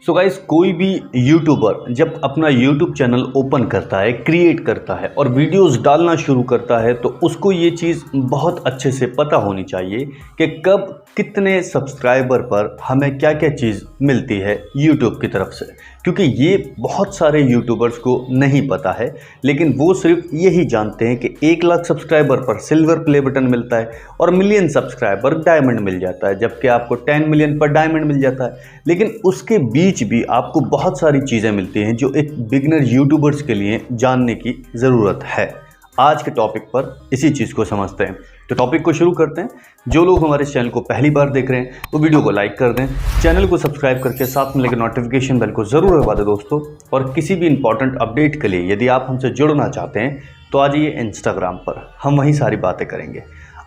So guys, कोई भी YouTuber जब अपना यूट्यूब चैनल ओपन करता है, क्रिएट करता है और वीडियोस डालना शुरू करता है तो उसको ये चीज़ बहुत अच्छे से पता होनी चाहिए कि कब कितने सब्सक्राइबर पर हमें क्या क्या चीज़ मिलती है यूट्यूब की तरफ से। क्योंकि ये बहुत सारे यूट्यूबर्स को नहीं पता है, लेकिन वो सिर्फ यही जानते हैं कि 1 लाख सब्सक्राइबर पर सिल्वर प्ले बटन मिलता है और मिलियन सब्सक्राइबर डायमंड मिल जाता है, जबकि आपको 10 मिलियन पर डायमंड मिल जाता है। लेकिन उसके बीच भी आपको बहुत सारी चीज़ें मिलती हैं जो एक बिगिनर यूट्यूबर्स के लिए जानने की ज़रूरत है। आज के टॉपिक पर इसी चीज़ को समझते हैं, तो टॉपिक को शुरू करते हैं। जो लोग हमारे इस चैनल को पहली बार देख रहे हैं वो वीडियो को लाइक कर दें, चैनल को सब्सक्राइब करके साथ में लगे नोटिफिकेशन बेल को ज़रूर दबा दें दोस्तों। और किसी भी इंपॉर्टेंट अपडेट के लिए यदि आप हमसे जुड़ना चाहते हैं तो आ जाइए इंस्टाग्राम पर, हम वहीं सारी बातें करेंगे।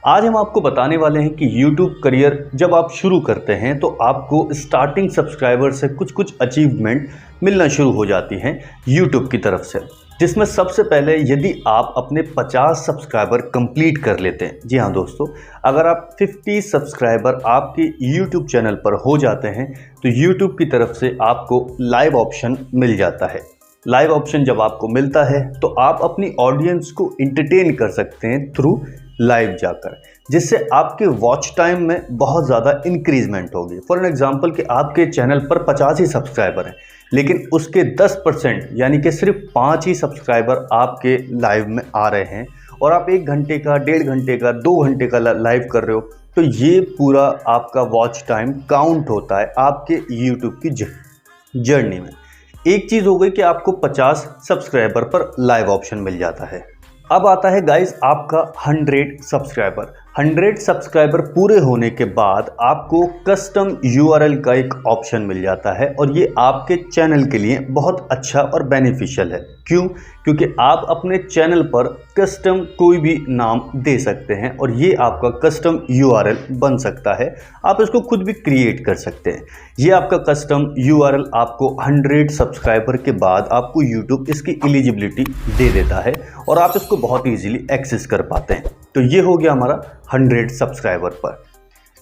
आज हम आपको बताने वाले हैं कि YouTube करियर जब आप शुरू करते हैं तो आपको स्टार्टिंग सब्सक्राइबर से कुछ अचीवमेंट मिलना शुरू हो जाती हैं YouTube की तरफ से, जिसमें सबसे पहले यदि आप अपने 50 सब्सक्राइबर कंप्लीट कर लेते हैं। जी हाँ दोस्तों, अगर आप 50 सब्सक्राइबर आपके YouTube चैनल पर हो जाते हैं तो YouTube की तरफ से आपको लाइव ऑप्शन मिल जाता है। लाइव ऑप्शन जब आपको मिलता है तो आप अपनी ऑडियंस को इंटरटेन कर सकते हैं थ्रू लाइव जाकर, जिससे आपके वॉच टाइम में बहुत ज़्यादा इंक्रीजमेंट होगी। फॉर एन एग्जांपल कि आपके चैनल पर 50 ही सब्सक्राइबर हैं, लेकिन उसके 10% यानी कि सिर्फ 5 ही सब्सक्राइबर आपके लाइव में आ रहे हैं और आप 1 घंटे का, 1.5 घंटे का, 2 घंटे का लाइव कर रहे हो, तो ये पूरा आपका वॉच टाइम काउंट होता है आपके यूट्यूब की जर्नी में। एक चीज़ हो गई कि आपको 50 सब्सक्राइबर पर लाइव ऑप्शन मिल जाता है। अब आता है गाइस आपका 100 सब्सक्राइबर। 100 सब्सक्राइबर पूरे होने के बाद आपको कस्टम URL का एक ऑप्शन मिल जाता है और ये आपके चैनल के लिए बहुत अच्छा और बेनिफिशियल है। क्यों? क्योंकि आप अपने चैनल पर कस्टम कोई भी नाम दे सकते हैं और ये आपका कस्टम URL बन सकता है। आप इसको खुद भी क्रिएट कर सकते हैं। ये आपका कस्टम URL आपको 100 सब्सक्राइबर के बाद आपको YouTube इसकी एलिजिबिलिटी दे देता है और आप इसको बहुत ईजीली एक्सेस कर पाते हैं। तो ये हो गया हमारा 100 सब्सक्राइबर पर।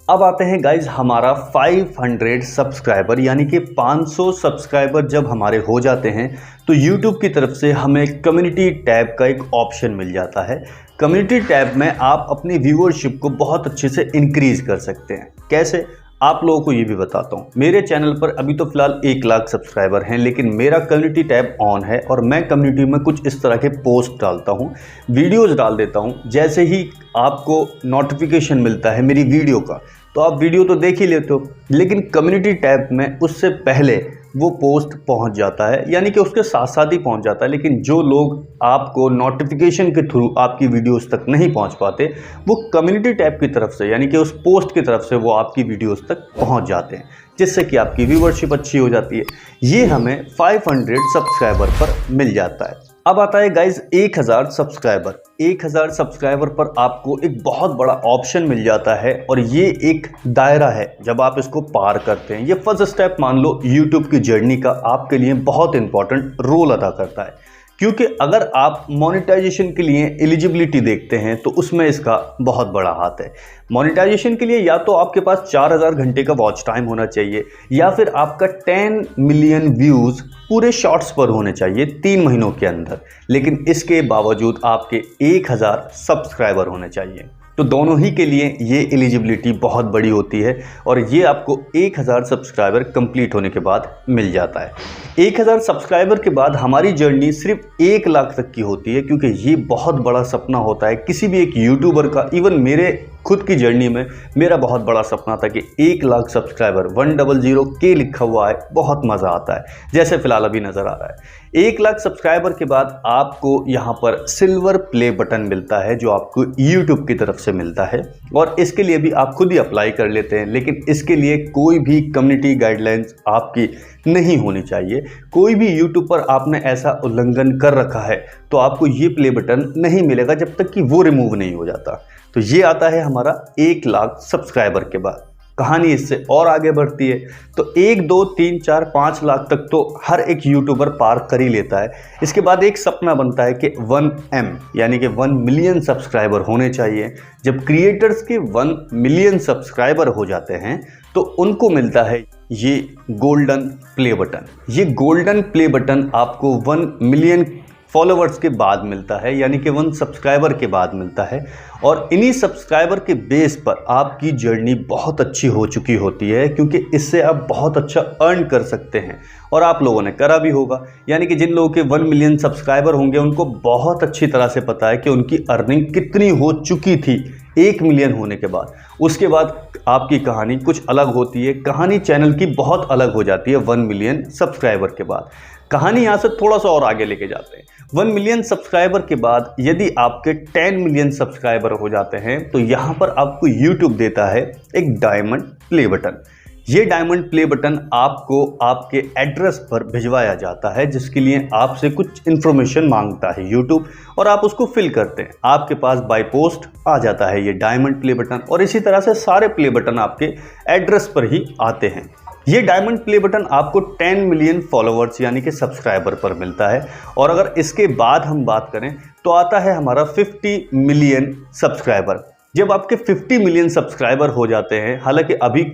अब आते हैं गाइज हमारा 500 सब्सक्राइबर, यानी कि 500 सब्सक्राइबर जब हमारे हो जाते हैं तो YouTube की तरफ से हमें कम्युनिटी टैब का एक ऑप्शन मिल जाता है। कम्युनिटी टैब में आप अपनी व्यूअरशिप को बहुत अच्छे से इंक्रीज कर सकते हैं। कैसे? आप लोगों को ये भी बताता हूँ। मेरे चैनल पर अभी तो फिलहाल 1 लाख सब्सक्राइबर हैं, लेकिन मेरा कम्युनिटी टैब ऑन है और मैं कम्युनिटी में कुछ इस तरह के पोस्ट डालता हूँ, वीडियोस डाल देता हूँ। जैसे ही आपको नोटिफिकेशन मिलता है मेरी वीडियो का तो आप वीडियो तो देख ही लेते हो, लेकिन कम्युनिटी टैब में उससे पहले वो पोस्ट पहुंच जाता है, यानी कि उसके साथ साथ ही पहुंच जाता है। लेकिन जो लोग आपको नोटिफिकेशन के थ्रू आपकी वीडियोस तक नहीं पहुंच पाते, वो कम्युनिटी टैब की तरफ से यानी कि उस पोस्ट की तरफ से वो आपकी वीडियोस तक पहुंच जाते हैं, जिससे कि आपकी व्यूअरशिप अच्छी हो जाती है। ये हमें 500 सब्सक्राइबर पर मिल जाता है। अब आता है गाइज 1000 सब्सक्राइबर। 1000 सब्सक्राइबर पर आपको एक बहुत बड़ा ऑप्शन मिल जाता है और ये एक दायरा है। जब आप इसको पार करते हैं, ये फर्स्ट स्टेप मान लो यूट्यूब की जर्नी का आपके लिए बहुत इंपॉर्टेंट रोल अदा करता है। क्योंकि अगर आप मोनेटाइजेशन के लिए एलिजिबिलिटी देखते हैं तो उसमें इसका बहुत बड़ा हाथ है। मोनेटाइजेशन के लिए या तो आपके पास 4000 घंटे का वॉच टाइम होना चाहिए, या फिर आपका 10 मिलियन व्यूज़ पूरे शॉर्ट्स पर होने चाहिए 3 महीनों के अंदर। लेकिन इसके बावजूद आपके 1000 सब्सक्राइबर होने चाहिए। तो दोनों ही के लिए ये एलिजिबिलिटी बहुत बड़ी होती है और ये आपको 1000 सब्सक्राइबर कंप्लीट होने के बाद मिल जाता है। 1000 सब्सक्राइबर के बाद हमारी जर्नी सिर्फ 1 लाख तक की होती है, क्योंकि ये बहुत बड़ा सपना होता है किसी भी एक यूट्यूबर का। इवन मेरे खुद की जर्नी में मेरा बहुत बड़ा सपना था कि 1 लाख सब्सक्राइबर 100K लिखा हुआ है, बहुत मज़ा आता है, जैसे फिलहाल अभी नज़र आ रहा है। 1 लाख सब्सक्राइबर के बाद आपको यहाँ पर सिल्वर प्ले बटन मिलता है, जो आपको YouTube की तरफ से मिलता है और इसके लिए भी आप खुद ही अप्लाई कर लेते हैं। लेकिन इसके लिए कोई भी कम्युनिटी गाइडलाइंस आपकी नहीं होनी चाहिए। कोई भी यूट्यूब पर आपने ऐसा उल्लंघन कर रखा है तो आपको ये प्ले बटन नहीं मिलेगा जब तक कि वो रिमूव नहीं हो जाता। तो ये आता है हमारा 1 लाख सब्सक्राइबर के बाद। कहानी इससे और आगे बढ़ती है तो 1, 2, 3, 4, 5 लाख तक तो हर एक यूट्यूबर पार कर ही लेता है। इसके बाद एक सपना बनता है कि 1M यानी कि 1 मिलियन सब्सक्राइबर होने चाहिए। जब क्रिएटर्स के 1 मिलियन सब्सक्राइबर हो जाते हैं तो उनको मिलता है ये गोल्डन प्ले बटन। ये गोल्डन प्ले बटन आपको 1 मिलियन फॉलोवर्स के बाद मिलता है, यानी कि 1 सब्सक्राइबर के बाद मिलता है। और इन्हीं सब्सक्राइबर के बेस पर आपकी जर्नी बहुत अच्छी हो चुकी होती है, क्योंकि इससे आप बहुत अच्छा अर्न कर सकते हैं और आप लोगों ने करा भी होगा। यानी कि जिन लोगों के 1 मिलियन सब्सक्राइबर होंगे उनको बहुत अच्छी तरह से पता है कि उनकी अर्निंग कितनी हो चुकी थी 1 मिलियन होने के बाद। उसके बाद आपकी कहानी कुछ अलग होती है, कहानी चैनल की बहुत अलग हो जाती है 1 मिलियन सब्सक्राइबर के बाद। कहानी यहाँ से थोड़ा सा और आगे लेके जाते हैं। 1 मिलियन सब्सक्राइबर के बाद यदि आपके 10 मिलियन सब्सक्राइबर हो जाते हैं तो यहाँ पर आपको YouTube देता है एक डायमंड प्ले बटन। ये डायमंड प्ले बटन आपको आपके एड्रेस पर भिजवाया जाता है, जिसके लिए आपसे कुछ इन्फॉर्मेशन मांगता है YouTube, और आप उसको फिल करते हैं। आपके पास बाय पोस्ट आ जाता है ये डायमंड प्ले बटन, और इसी तरह से सारे प्ले बटन आपके एड्रेस पर ही आते हैं। ये डायमंड प्ले बटन आपको 10 मिलियन फॉलोवर्स यानी कि सब्सक्राइबर पर मिलता है। और अगर इसके बाद हम बात करें तो आता है हमारा 50 मिलियन सब्सक्राइबर। जब आपके 50 मिलियन सब्सक्राइबर हो जाते हैं, हालांकि अभी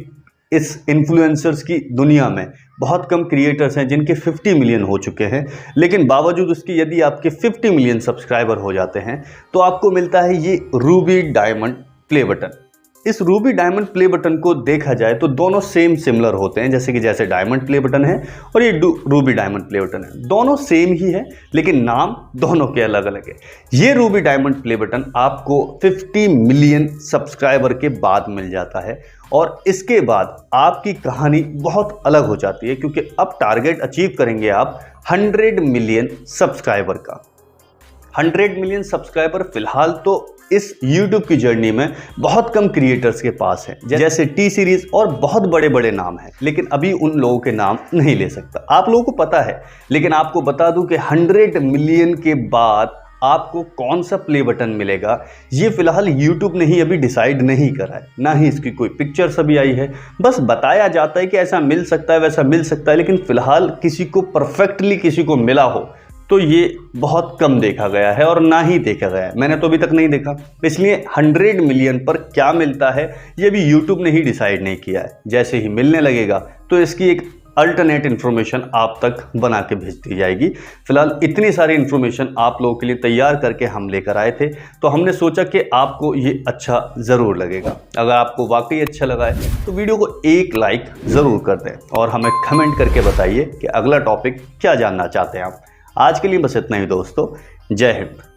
इस इन्फ्लुएंसर्स की दुनिया में बहुत कम क्रिएटर्स हैं जिनके 50 मिलियन हो चुके हैं, लेकिन बावजूद उसके यदि आपके 50 मिलियन सब्सक्राइबर हो जाते हैं तो आपको मिलता है ये रूबी डायमंड प्ले बटन। इस रूबी डायमंड प्ले बटन को देखा जाए तो दोनों सेम सिमिलर होते हैं, जैसे डायमंड प्ले बटन है और ये रूबी डायमंड प्ले बटन है, दोनों सेम ही है, लेकिन नाम दोनों के अलग अलग है। ये रूबी डायमंड प्ले बटन आपको 50 मिलियन सब्सक्राइबर के बाद मिल जाता है, और इसके बाद आपकी कहानी बहुत अलग हो जाती है, क्योंकि अब टारगेट अचीव करेंगे आप 100 मिलियन सब्सक्राइबर का। 100 मिलियन सब्सक्राइबर फिलहाल तो इस YouTube की जर्नी में बहुत कम क्रिएटर्स के पास है, जैसे टी सीरीज और बहुत बड़े बड़े नाम हैं, लेकिन अभी उन लोगों के नाम नहीं ले सकता। आप लोगों को पता है, लेकिन आपको बता दूं कि 100 मिलियन के बाद आपको कौन सा प्ले बटन मिलेगा ये फिलहाल YouTube ने ही अभी डिसाइड नहीं करा है, ना ही इसकी कोई पिक्चर्स अभी आई है। बस बताया जाता है कि ऐसा मिल सकता है, वैसा मिल सकता है, लेकिन फिलहाल किसी को परफेक्टली किसी को मिला हो तो ये बहुत कम देखा गया है, और ना ही देखा गया है। मैंने तो अभी तक नहीं देखा, इसलिए 100 मिलियन पर क्या मिलता है ये भी YouTube ने ही डिसाइड नहीं किया है। जैसे ही मिलने लगेगा तो इसकी एक अल्टरनेट इन्फॉर्मेशन आप तक बना के भेज दी जाएगी। फिलहाल इतनी सारी इन्फॉर्मेशन आप लोगों के लिए तैयार करके हम लेकर आए थे, तो हमने सोचा कि आपको ये अच्छा ज़रूर लगेगा। अगर आपको वाकई अच्छा लगा है तो वीडियो को एक लाइक ज़रूर कर दें, और हमें कमेंट करके बताइए कि अगला टॉपिक क्या जानना चाहते हैं आप। आज के लिए बस इतना ही दोस्तों, जय हिंद।